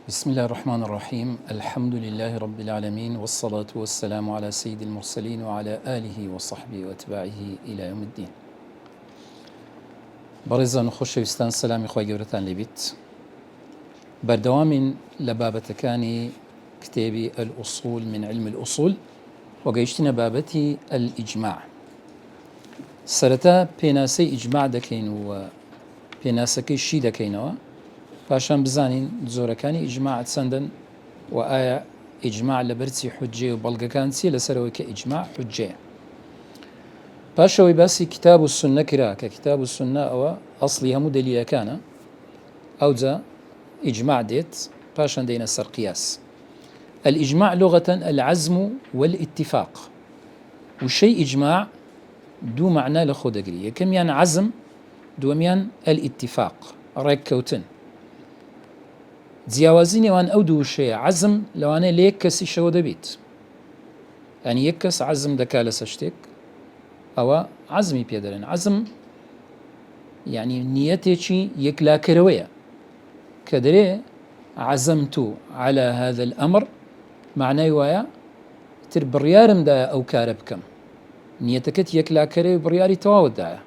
بسم الله الرحمن الرحيم. الحمد لله رب العالمين، والصلاة والسلام على سيد المرسلين وعلى آله وصحبه وأتباعه إلى يوم الدين. بەڕێزان و خۆشەویستان، سەلامی خۆی گەورەتان لێبێت. بەردەوامین لە بابەتەکانی کتێبی الأصول من علم الأصول وەگەیشتینە بابەتی الإجماع. سەرەتا پێناسەی ئیجماع دەکەین و پێناسەکەی شی دەکەینەوە، پاشان بزانین زۆرەکانی ئیجماع چەندن و ئایا ئیجماع لە بەرچی حوجێ و بەڵگەکان چیە لەسەرەوەی کە ئیجماع حوجەیە. پاشەوەی باسی کتاب و سنە کرا کە کتاب و سنە ئەوە ئەسڵی هەموو دەلیلەکانە، ئەوجا ئیجماع دێت، پاشان دێنە سەر قیاس. الإجماع لغة العزم والاتفاق، وشيء إجماع دو معنى لخو دەگری. یەکەمیان عزم، دووەمیان الاتفاق، ڕێککەوتن. جیاوازی نێوان ئەو دوو شەیە عزم لەوانەیە لە یەک کەسی شەوە دەبێت، یعنی یەک کەس عزم دەکا لەسەر شتێک، ئەوە عزمی پێدەرێن. عزم یعنی نیەتێکی یەکلاکەرەوەیە کە دەرێ عزمت على هذا الأمر، معنای وایە تر بڕیارمدایە ئەو کارە بکەم، نیەتەکەت یەکلاکەرەوە بڕیاری تەواوتدایە،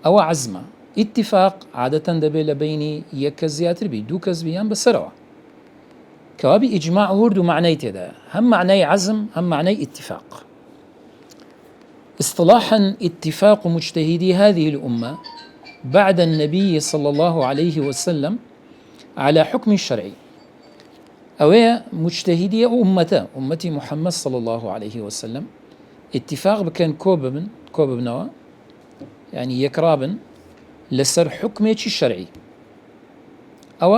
ئەوە عزمە. اتفاق عادەتەن دەبێت لە بینی یەک کەس زیاتر بی، دوو کەس بیان بەسەرەوە. کەوابی ئیجماع وردو معنای تێدایە، هەم معنای عزم هەم معنای اتفاق. اصطلاحا اتفاق مجتهدي هذه الأمة بعد النبي صلى الله عليه وسلم على حكم شرعي، أويا مجتهدي أمتي محمد صلى الله عليه وسلم اتفاق بكن كوب بنوا يعني يكرابن لسر حكمه الشرعي أو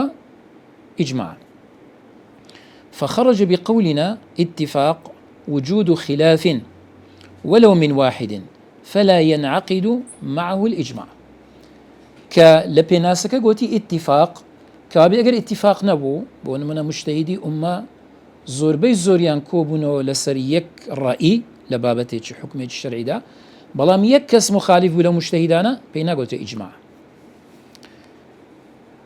إجماع. فخرج بقولنا اتفاق وجود خلاف ولو من واحد فلا ينعقد معه الإجماع. كلبناسك قوتي اتفاق كابي أجر اتفاق نبو بون من مجتهدي أمة زوربي زوريان كوبونو لسر يك رأي لبابتي حكمه الشرعي ده، بلام يكس مخالف ولا مجتهدانا بينا قلت إجماع.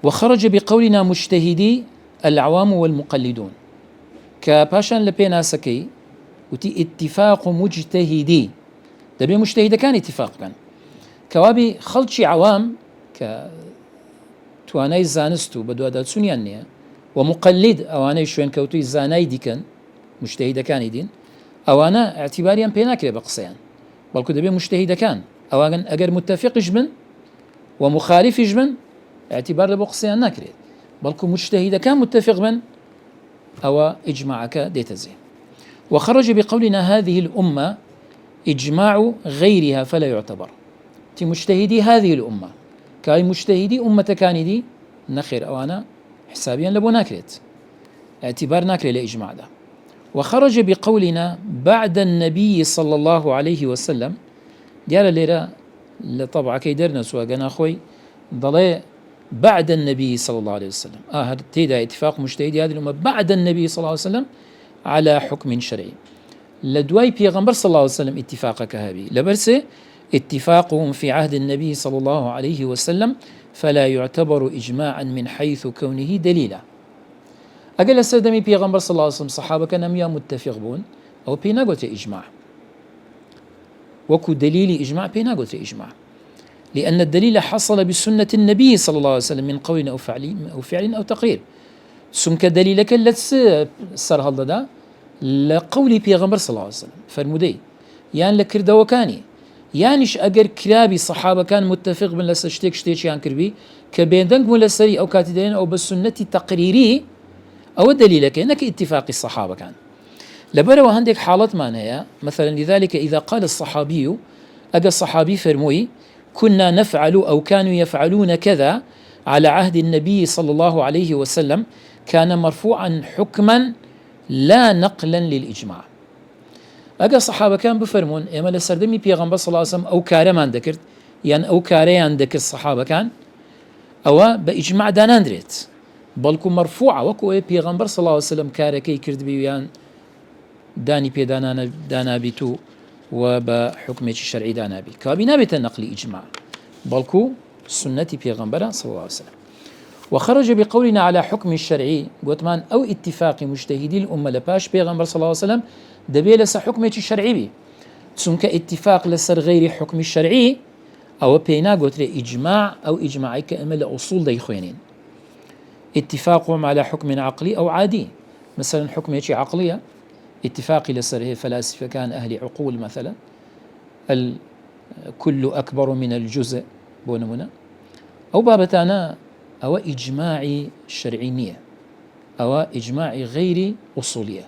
وخرج بقولنا مجتهدي العوام والمقلدون، كباشان لبينا سكي وتي اتفاق مجتهدي دبي مجتهد كان اتفاق كان كوابي خلشي عوام ك تواناي زانستو بدو أدات سنيانية، ومقلد أوانا شوين كوتو زاناي دي كان مجتهد كان دين أوانا اعتباريا بينا كده بقصيان، بل كده مجتهد كان أوانا أجر متفق جبن ومخالف جبن اعتبار لبقصيان ناكريد، بل كو مجتهد كان متفق بن أو إجماعك ديتزي. وخرج بقولنا هذه الأمة إجماع غيرها فلا يعتبر. تي مجتهدي هذه الأمة كاي مجتهدي أمة كان دي نخير أوانا حسابيا لبو ناكريد، اعتبار ناكري لإجماع ده. وخرج بقولنا بعد النبي صلى الله عليه وسلم، ديال الليرة لطبعا كيدرنا سوا قنا خوي ضلي بعد النبي صلى الله عليه وسلم. هذا تيدا اتفاق مجتهدي هذه الأمة بعد النبي صلى الله عليه وسلم على حكم شرعي. لدواي بيغمبر صلى الله عليه وسلم اتفاقك هذه لبرسه اتفاقهم في عهد النبي صلى الله عليه وسلم فلا يعتبر إجماعا من حيث كونه دليلا. أقل السلدمي بيغمبر صلى الله عليه وسلم صحابة كان يا متفق بون أو بينا قلت إجماع، وكو دليل إجماع بينا قلت إجماع، لأن الدليل حصل بسنة النبي صلى الله عليه وسلم من قول أو فعل أو تقرير. سمك دليلك لتس سر هذا لقولي بيغمبر صلى الله عليه وسلم فرمودي يعني لكرده وكاني يانش أجر كلابي صحابة كان متفق من لسشتك شتيش يعني كربي كبيندنك ملسري أو كاتدين أو بالسنة تقريري أو دليلك إنك اتفاق الصحابة كان لبرا وهندك حالات معناها مثلا. لذلك إذا قال الصحابي أجا الصحابي فرموي كنا نفعل أو كانوا يفعلون كذا على عهد النبي صلى الله عليه وسلم كان مرفوعا حكما لا نقلا للإجماع. أجا الصحابة كان بفرمون إما لسردمي بيغمبر صلى الله عليه وسلم أو كاري ما ذكرت يعني أو كاري عندك الصحابة كان أو بإجماع داناندريت بلكو مرفوعة وكو بيغمبر صلى الله عليه وسلم كاري كي كرد بيان داني بي دانا بيتو وبحكمة الشرعي دانا بي كابي نابت النقل إجماع بلكو سنة بيغمبر صلى الله عليه وسلم. وخرج بقولنا على حكم الشرعي قوتمان أو اتفاق مجتهدي الأمة لباش بيغمبر صلى الله عليه وسلم دبي لسا حكمة الشرعي بي سنك اتفاق لسر غير حكم الشرعي أو بينا قلت إجماع أو إجماعي كأما لأصول دي خوينين اتفاقهم على حكم عقلي أو عادي مثلا حكم عقلية اتفاقي لسر فلاسفة كان أهل عقول مثلا الكل أكبر من الجزء بونمنا أو بابتانا أو إجماعي شرعينية أو إجماعي غير أصولية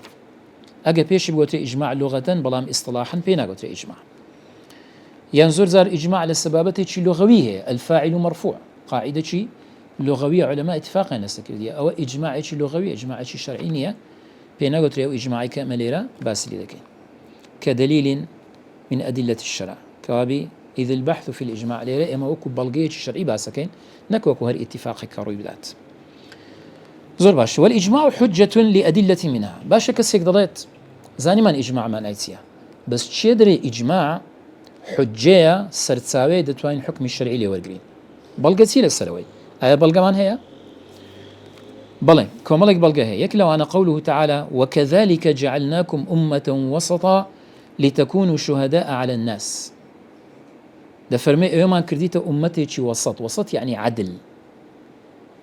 أجا بيش بقولت إجماع لغة بلام اصطلاحا بينا قلت إجماع ينظر زار إجماع للسبابة شي لغوية الفاعل مرفوع قاعدة شي لغوية علماء اتفاقا نستكردية أو إجماع شي لغوية إجماع شي شرعينية بينا قلت أو إجماعي كمليرة باسلي ذكي كدليل من أدلة الشرع كوابي إذ البحث في الإجماع ليرة إما وكو بلغية الشرعي باسكين نكوكو هر اتفاق كاروي بدات زور باش والإجماع حجة لأدلة منها باشا كسيك ضليت زاني من إجماع ما نايتيا بس تشيدري إجماع حجية سرتساوي دتوين حكم الشرعي لي ورقرين بلغتي للسروي أي بلغة من هي بلين كومالك بلغة هي يكلو أنا قوله تعالى وكذلك جعلناكم أمة وسطا لتكونوا شهداء على الناس ده فرمي ايوما كرديته أمتي شي وسط يعني عدل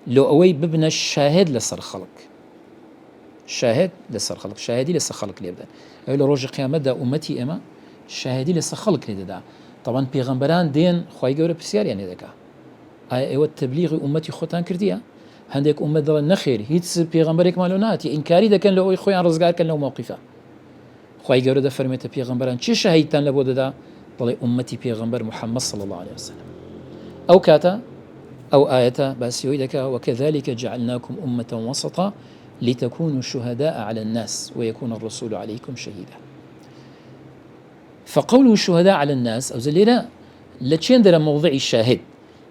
لو أوي ببنى الشاهد لسر خلق شاهد لسر خلق شاهدي لسر خلق ليبدا أي لو روج قيامة دا أمتي إما شاهدي لسر خلق ليدا طبعا بيغمبران دين خواهي قورة بسيار يعني ذاك ايوه التبليغ أمتي خوتان كردية هندك أمت دل نخير هيتس بيغمبرك مالوناتي إنكاري دا كان لو أوي خويا رزقار كان لو موقفه خواهي قورة دا فرميته بيغمبران چه شاهدتان لبوده دا ضلي أمتي بيغمبر محمد صلى الله عليه وسلم أو كاتا أو آية بس يويدك وكذلك جعلناكم أمة وسطا لتكونوا شهداء على الناس ويكون الرسول عليكم شهيدا فقوله الشهداء على الناس أو زلينا لتشندر موضع الشاهد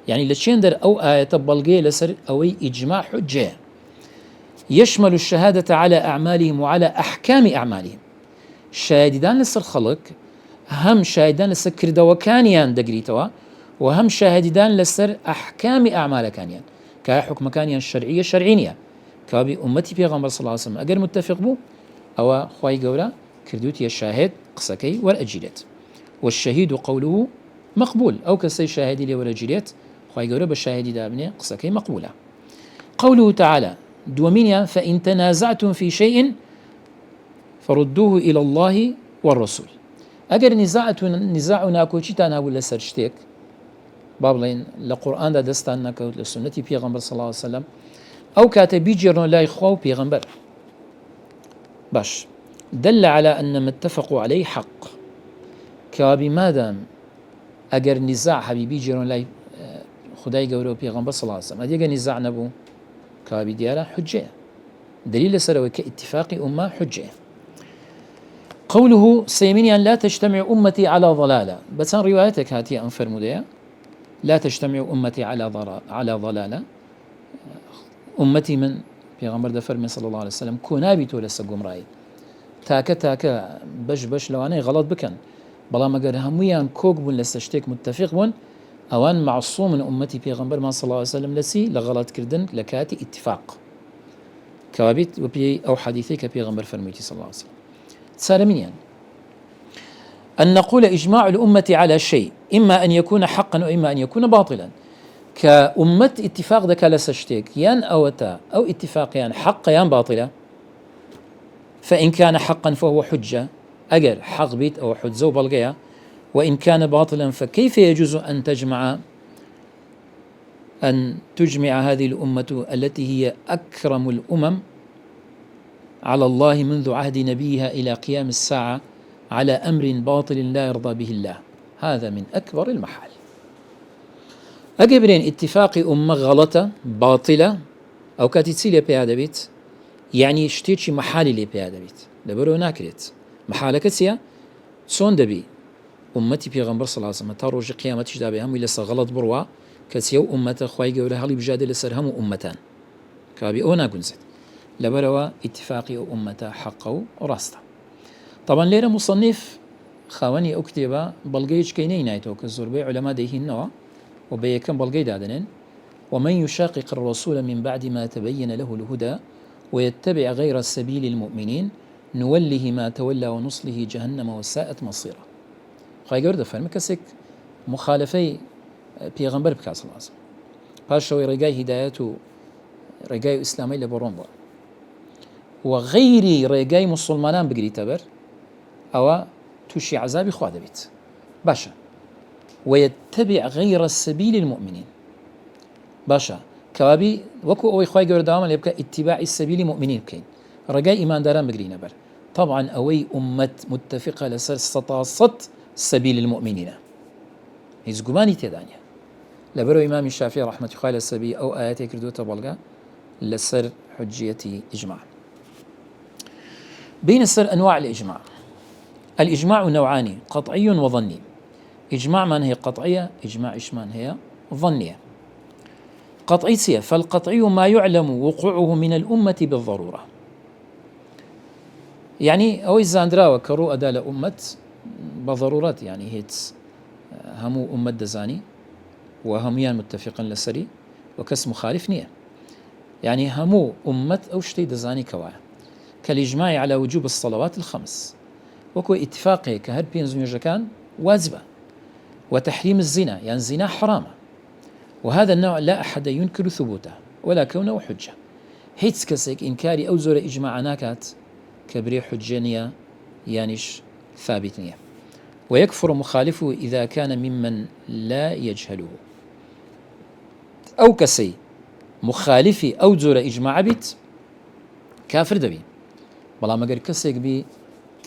يعني لتشندر أو آية بلغي لسر أو إجماع حجة يشمل الشهادة على أعمالهم وعلى أحكام أعمالهم شاهدان لسر خلق هم شاهدان لسر كردوكانيان دقريتوا وهم شاهدان لسر أحكام أعمال كانيان كحكم كانيان شرعية شرعينية كابي أمتي بيغمبر صلى الله عليه وسلم أجر متفق بو أو خواي قولا كردوتي الشاهد قسكي والأجيلت والشهيد قوله مقبول أو كسي شاهدي لي والأجيلت خواي قولا بالشاهدي دابني قسكي مقبولة قوله تعالى دومينيا فإن تنازعتم في شيء فردوه إلى الله والرسول أجر نزاعنا كوشيتان هاو لسر شتيك بابلين لقرآن دا دستان نكوت لسنة بيغمبر صلى الله عليه وسلم أو كاتبي جيرون لا يخواو بيغمبر باش دل على أن ما اتفقوا عليه حق كابي مادام أجر نزاع حبيبي جيرون لا خداي قولوا بيغمبر صلى الله عليه وسلم هذا نزاع نبو كابي ديالا حجة دليل سروي كاتفاق أمة حجة قوله سيمينيا لا تجتمع أمتي على ضلالة بس روايتك هاتي أنفر مدية لا تجتمع أمتي على ضلالة أمتي من بيغمبر دفرمي صلى الله عليه وسلم كونابي تولس قمرأي تاكا بش لو أنا غلط بكن بلا ما قال هميان كوك بون لسشتيك متفق بون أوان معصوم من أمتي بيغمبر ما صلى الله عليه وسلم لسي لغلط كردن لكاتي اتفاق كوابيت وبي أو حديثيك بيغمبر فرميتي صلى الله عليه وسلم سالمين أن نقول إجماع الأمة على شيء إما أن يكون حقا وإما أن يكون باطلا كأمة اتفاق ذكا لسشتيك يان أوتا أو اتفاق يان حق يان باطلة فإن كان حقا فهو حجة أجر حق بيت أو حجة بلغية وإن كان باطلا فكيف يجوز أن تجمع هذه الأمة التي هي أكرم الأمم على الله منذ عهد نبيها إلى قيام الساعة على أمر باطل لا يرضى به الله هذا من أكبر المحال أجبرين اتفاق أمة غلطة باطلة أو كاتتسيليا بيادا بيت يعني شتيتشي محالي لي بيادا بيت لبرو ناكريت محالك تسيا سون دبي أمتي بيغمبر صلى الله عليه وسلم تاروج قيامتش دابي هم لسا غلط بروا كتسيو أمة خواي قوله هالي بجادة لسر هم أمتان كابي أونا قنزت لبروا اتفاقي أمة حقه وراسته طبعا ليرة مصنف خاوني أكتبا بلغيش كيني نايتو كالزربي علماء ديهن نوا وبيكم بلغي دادنين ومن يشاقق الرسول من بعد ما تبين له الهدى ويتبع غير سبيل المؤمنين نوله ما تولى ونصله جهنم وساءت مصيرا. خواهی گەورە دەفەرمێ کەسێک مخالفەی پێغەمبەر بکات صلی الله علیه وسلم پاشەوەی ڕێگای هیدایەت و ڕێگای ئیسلامی لە بەڕۆم بووە و غەیری ڕێگای موسڵمانان بگریتە بەر ئەوە تووشی عەزابی خوا دەبێت. باشە ويتبع غير سبيل المؤمنين باشا كوابي وكو اوي خواي گەورە داوامە لێ بکە اتباعی سبیلی مؤمنین بکەین ڕێگای ئیمانداران بگرینە بەر طبعا ئەوەی ئومەت متفقە لەسەر سەتاسەد سبیل المؤمنینە هیچ گومانی تێدا نیە. لەبەرەوەی ئیمامی شافعی ڕەحمەتی خوای لەسەری ئەو ئاەتێک کردوتە بەڵگە لەسەر حجیەتی ئیجماع. بين سر أنواع الإجماع. الإجماع نوعان قطعي وظني. إجماع من هي قطعية، إجماع من هي ظنية. قطعية فالقطعي ما يعلم وقوعه من الأمة بالضرورة. يعني أو زاندراوة كرو أداة أمة بضرورات يعني هيت همو أمة دزاني وهميان متفقا لسري وكس مخالف نية يعني همو أمة أو شتي دزاني كوايا كالإجماع على وجوب الصلوات الخمس وكو اتفاقه كهر بينزو كان واجبة وتحريم الزنا يعني الزنا حرام وهذا النوع لا أحد ينكر ثبوته ولا كونه حجة هيتس كسيك إنكاري أو زور إجماع ناكات كبري حجانية يانش ثابتنية ويكفر مخالفه إذا كان ممن لا يجهله أو كسي مخالفي أو زور إجماع بيت كافر دبي بەڵام ئەگەر کەسێک بی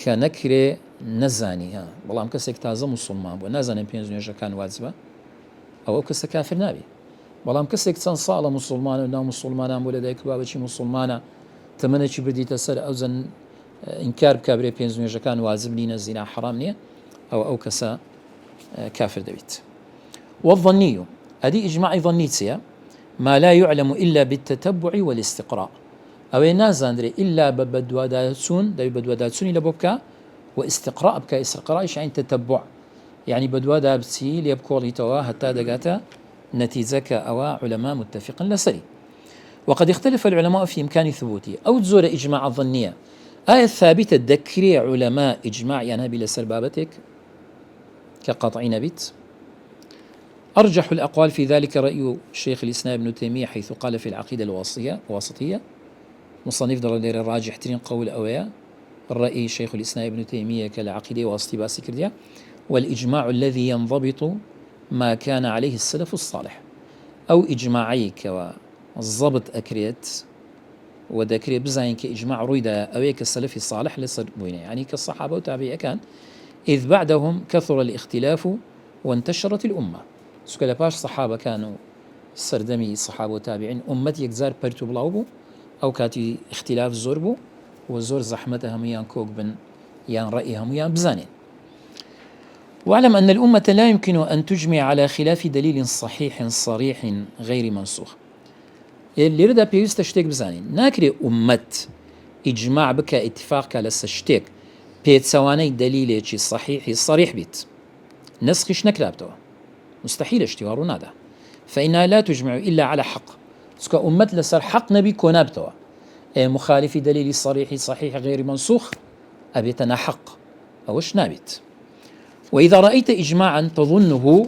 کە نەکرێ نەزانی بەڵام کەسێک تازە موسڵمان بووە نازانێن پێنج نوێژەکان واجبە ئەوە کەسە کافر نابی. بەڵام کەسێک چەند ساڵە موسڵمانە و ناو موسڵمانان بۆ لە دایک و بابەتی موسڵمانە تەمەنێکی بردیتە سەر ئەو زەن ئینکار بکە برێ پێنج نوێژەکان واجب نینە زینا حرام نییە ئەو کەسە کافر دەبێت. والظني هذه إجماع ظني چییە؟ ما لا يعلم إلا بالتتبع والاستقراء أو نازاندري إلا ببدواداتسون داوي بدواداتسوني لبوبكا واستقراء بكا استقراء يعني تتبع يعني بدوادا بسي ليبكولي توا حتى دقاتا نتيجة أو علماء متفقا لسري. وقد اختلف العلماء في إمكان ثبوته أو تزور إجماع الظنية آية ثابتة ذكري علماء إجماع يعني بلا سربابتك كقطع نبت. أرجح الأقوال في ذلك رأي شيخ الإسلام ابن تيمية حيث قال في العقيدة الواسطية مصنف در لير الراجح ترين قول أويا الرأي شيخ الإسلام ابن تيمية كالعقيدة واسطي باسي كرديا والإجماع الذي ينضبط ما كان عليه السلف الصالح أو إجماعي كالضبط أكريت وذكري بزاين كإجماع رويدا أو كالسلف الصالح لصر بوينه يعني كالصحابة وتابعي كان إذ بعدهم كثر الاختلاف وانتشرت الأمة سكال باش صحابة كانوا سردمي الصحابة وتابعين أمة يكزار برتو بلاوبو أو كاتي اختلاف زوربو وزور زحمته هميان كوك بن يان رأي هميان بزانين. واعلم أن الأمة لا يمكن أن تجمع على خلاف دليل صحيح صريح غير منسوخ. اللي ردا بيوست تشتيك بزانين ناكري أمة إجماع بك اتفاق على السشتيك بيت سواني دليل صحيح صريح بيت نسخش نكرابتو مستحيل اشتوار نادا فإنها لا تجمع إلا على حق سكا أمة لسر حق نبي كونابتوا مخالف دليل صريح صحيح غير منسوخ أبيتنا حق أوش نابت. وإذا رأيت إجماعا تظنه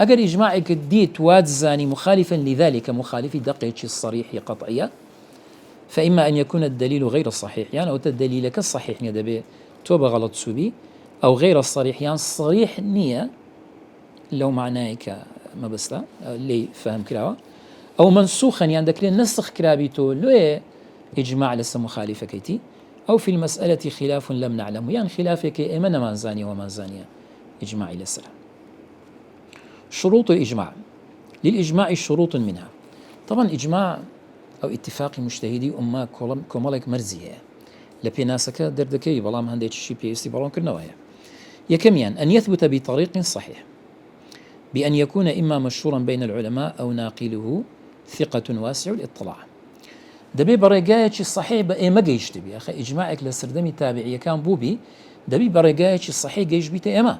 أجر إجماعك ديت وادزاني مخالفا لذلك مخالف دقيق الصريح قطعية فإما أن يكون الدليل غير الصحيح يعني أو الدليل كالصحيح ندبي توبة غلط سوبي أو غير الصريح يعني صريح نية لو معناك ما بسلا اللي فهم كلاوة أو منسوخا يعني ذكر نسخ كرابيتو لو إجماع لسه مخالفة كيتي أو في المسألة خلاف لم نعلم يعني خلافك إمن ما زانية وما زانية إجماع لسه. شروط الإجماع للإجماع شروط منها طبعا إجماع أو اتفاق مجتهدي أما كمالك مرزية لبيناسك دردكي بلام هندي شيء بيستي بلام كرنوايا يكميان أن يثبت بطريق صحيح بأن يكون إما مشهورا بين العلماء أو ناقله ثقة واسع الاطلاع دبي برقايتش الصحيح بأي ما جيش تبي أخي إجماعك لسردمي تابعية كان بوبي دبي برقايتش الصحيح جيش بيت إما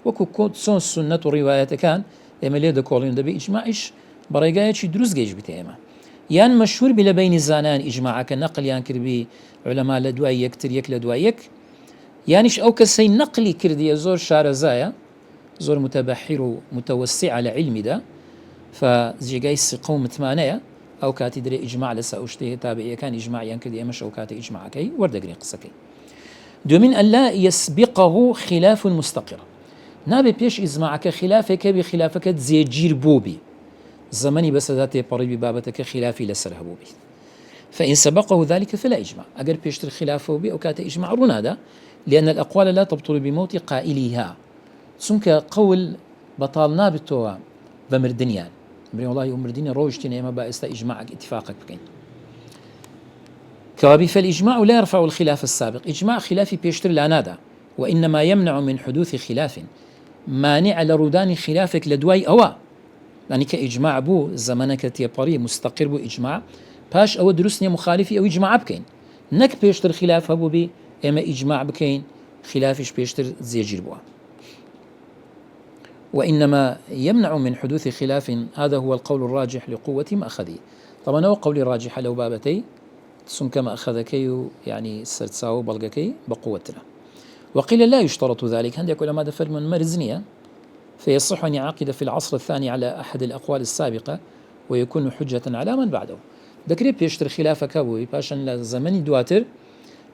وكو كود سون السنة وروايات كان إما ليه دكولين دبي إجماعش بەڕێگایەکی دروست گەیشت بتە ئێمە یان مەشهور بی لە بینی زانان ئیجماعەکە نەقلیان کردبی علەما لە دوای یەکتر یەک لە دوای یەک یانیش ئەو کەسەی نەقلی کردیە زۆر شارەزایە زۆر متەبەحیر و متەوەسیع لە علمیدا فجێگای سقە و متمانەیە ئەو کاتی درێ ئیجماع لەسەر ئەو شتەیە تابعیەکان ئیجماعیان کردی ئێمەش ئەو کاتە ئیجماعەکەی وەردەگرین قسەکەی دومین ئەلا يسبقه خلاف مستقر نابێ پێش ئیجماعەکە خلافێکە بێ خلافەکە جێگیر بوو بی زمني بس ذات يقرب بابتك خلافي لسره بي فإن سبقه ذلك فلا إجماع أجر بيشتر خلافه بي أو كات إجماع رنادا لأن الأقوال لا تبطل بموت قائليها سنك قول بطالنا بالتوا بمردنيان بري والله مردنيا روجتنا ما بأست إجماعك اتفاقك بكين كوابي فالإجماع لا يرفع الخلاف السابق إجماع خلافي بيشتر لا نادا وإنما يمنع من حدوث خلاف مانع لردان خلافك لدواي أوا يعني كإجماع بو زمانك تيباري مستقر بو إجماع باش أو دروسني مخالفي أو إجماع بكين نك بيشتر خلاف هبو بي إما إجماع بكين خلافش بيشتر زيجير بوا وإنما يمنع من حدوث خلاف هذا هو القول الراجح لقوة مأخذه طبعا هو قولي الراجح لو بابتي سنك مأخذكي يعني سرتساو بلغكي بقوتنا وقيل لا يشترط ذلك هندي كل ما دفر من مرزنية فيصح أن يعقد في العصر الثاني على أحد الأقوال السابقة ويكون حجة على من بعده دكري بيشتر خلافك أبوي باشن لزمني دواتر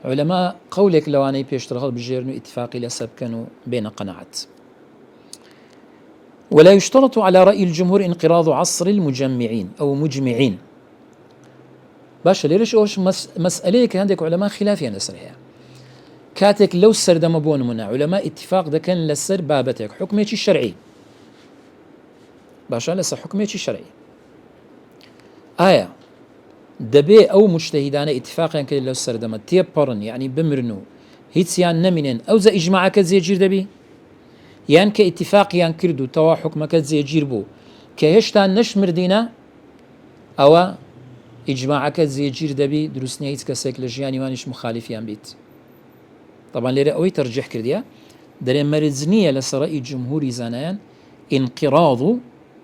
علماء قولك لو أنا بيشتر هذا بجيرنو اتفاقي لسب كانوا بين قناعات ولا يشترط على رأي الجمهور انقراض عصر المجمعين أو مجمعين باشا ليش أوش مسألة عندك علماء خلافية نسرها كاتك لو سردم بون منا علماء اتفاق ده كان لسر بابتك حكمتي الشرعي باشا لسر حكمتي الشرعي آية دبي أو مجتهدان اتفاقا كان لو سردم تيبرن يعني بمرنو هيتسيان نمنن أو زا إجماعك زيجير دبي يان كاتفاق يان كردو توا حكمك زيجير بو كهشتان نشمر دينا أو إجماعك زيجير دبي دروسني هيتس كسيك لجياني وانش مخالفيان بيت طبعا ليرى أوي ترجح كرديا دري مرزنية لسرائي جمهوري زانان انقراض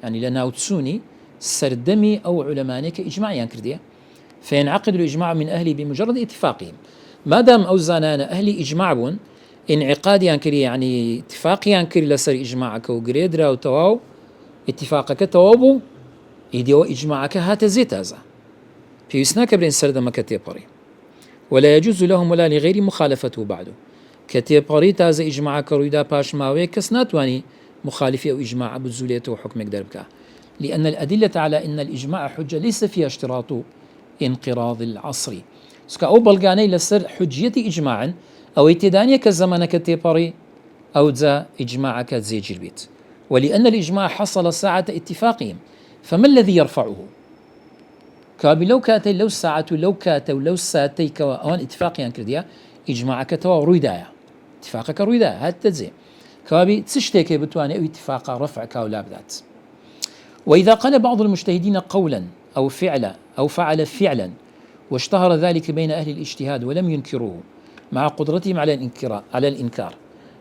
يعني لناوتسوني سردمي أو علمانيك إجماعيان كرديا فينعقد الإجماع من أهلي بمجرد اتفاقهم ما دام أو زانان أهلي إجماع بون انعقاديان كري يعني اتفاقيان كري لسر إجماعك وقريدرا وتواو اتفاقك توابو إيديو إجماعك هات زيت هذا في يسناك برين سردمك تيباري ولا يجوز لهم ولا لغير مخالفته بعده كتيباري تازا إجماع كرويدا باش ماوي كس ناتواني مخالفة أو إجماع بزوليته وحكمك دربكا لأن الأدلة على أن الإجماع حجة ليس فيها اشتراط انقراض العصر سكا أو بلغاني لسر حجية إجماعا أو اتدانية كالزمن كتيباري أو ذا إجماعك زي البيت ولأن الإجماع حصل ساعة اتفاقهم فما الذي يرفعه كابي لو كاتي لو ساعة لو كاتي ولو ساعتي كوان اتفاقيا كرديا إجماعك توا رويدايا اتفاقك رويدايا هات تزي كابي تشتكي بتواني أو اتفاق رفعك أو لابدات وإذا قال بعض المجتهدين قولا أو فعلا أو فعل فعلا واشتهر ذلك بين أهل الاجتهاد ولم ينكروه مع قدرتهم على الإنكار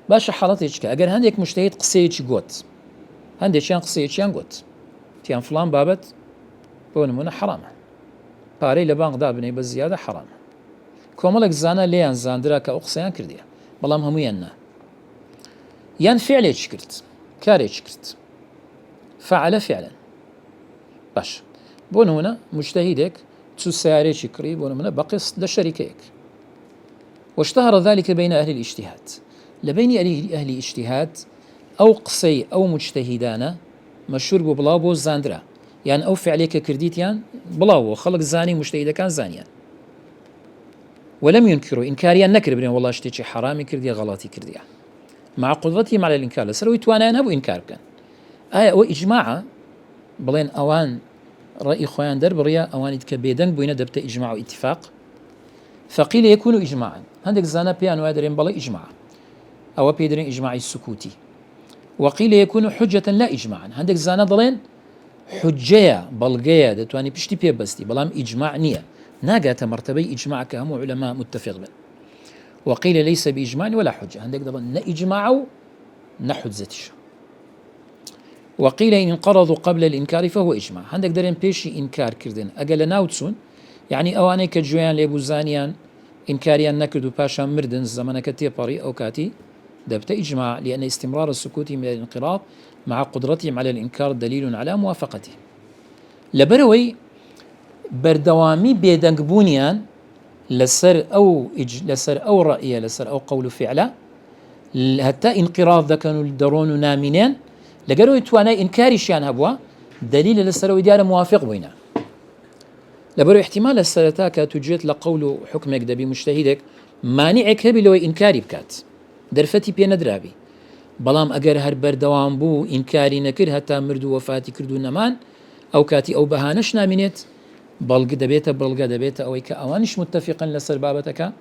باش حالتك أجر هندك مجتهد قصيتش قوت هندك شان قصيتش يان قوت تيان فلان بابت بونمونا حرامه پارەی لە بانک دابنێ بە زیادە حرام کۆمەڵێک زانە لێیان زاندرا کە ئەو قسەیان کردیە بەڵام هەموویان نا یان فعلێکی کرد کارێکی کرد فعل فعلا باش بۆ نمونە مجتهدێک چوو سیارێکی کڕی بۆ نمونە بەقسط لە شەریکەیەک واشتهر ذلك بين أهل الاجتهاد لبين أهل الاجتهاد أو قصي أو مجتهدانا مشهور ببلاو بو زاندرا يعني أو فعليك كرديتيان بلاو خلق زاني مجتهد كان زانيا ولم ينكروا إنكاريا نكر بين والله اشتيتي حرامي كرديا غلطي كرديا مع قدرتهم على الإنكار لسروي توانان هبو إنكار كان آية وإجماع بلين أوان رأي خوان درب ريا أوان يتكبيدن بوين دبت إجماع واتفاق فقيل يكون إجماعا هندك زانا بيان وادرين بلا إجماع أو بيدرين إجماع السكوتي وقيل يكون حجة لا إجماعا هندك زانا ضلين حجية بلغية دتواني بشتي بيه بستي بلام إجماع نية ناقات مرتبي إجماع كهم علماء متفق بل وقيل ليس بإجماع ولا حجة عندك ضلن نا إجماع نا حجتش وقيل إن انقرضوا قبل الإنكار فهو إجماع. عندك درين بيشي إنكار كردن أقل ناوتسون يعني أواني كجويان لبوزانيان إنكاريان نكردوا باشا مردن زمن كتيباري أو كاتي دبت إجماع، لأن استمرار السكوت من الانقراض مع قدرتهم على الإنكار دليل على موافقته. لبروي بردوامي بيدنقبونيان لسر أو رأي لسر أو قول فعلا حتى انقراض ذا كانوا الدرون نامنين لقالوا يتوانا إنكاري شيان هبوا دليل لسر وديار موافق بينا. لبرو احتمال السلتاك تجيت لقول حكمك دبي مجتهدك مانعك هبي لو إنكاري بكات درفتي بين درابي بلام أجر هر بردوام بو إنكاري نكر حتى مردو وفاتي كردو نمان أو كاتي أو بهانش نامنت بلق دبيت أو إيكا أوانش متفقا لسر بابتك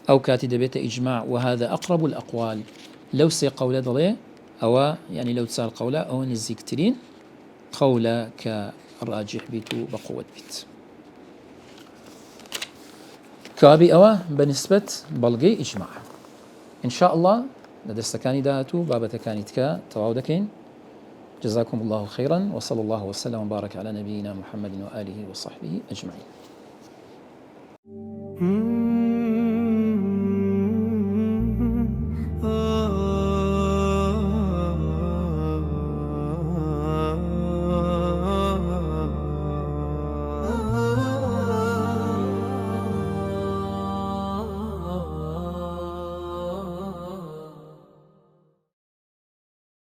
أو كاتي دبيت إجماع، وهذا أقرب الأقوال. لو سي قول ضلي أو يعني لو تسال قولا أو نزيكترين قولا كالراجح بيتو بقوة بيت كابي أو بنسبة بلغي إجماع. إن شاء الله لدستكاني داتو بابتكانيتك تواودكين. جزاكم الله خيرا، وصلى الله وسلم وبارك على نبينا محمد وآله وصحبه أجمعين.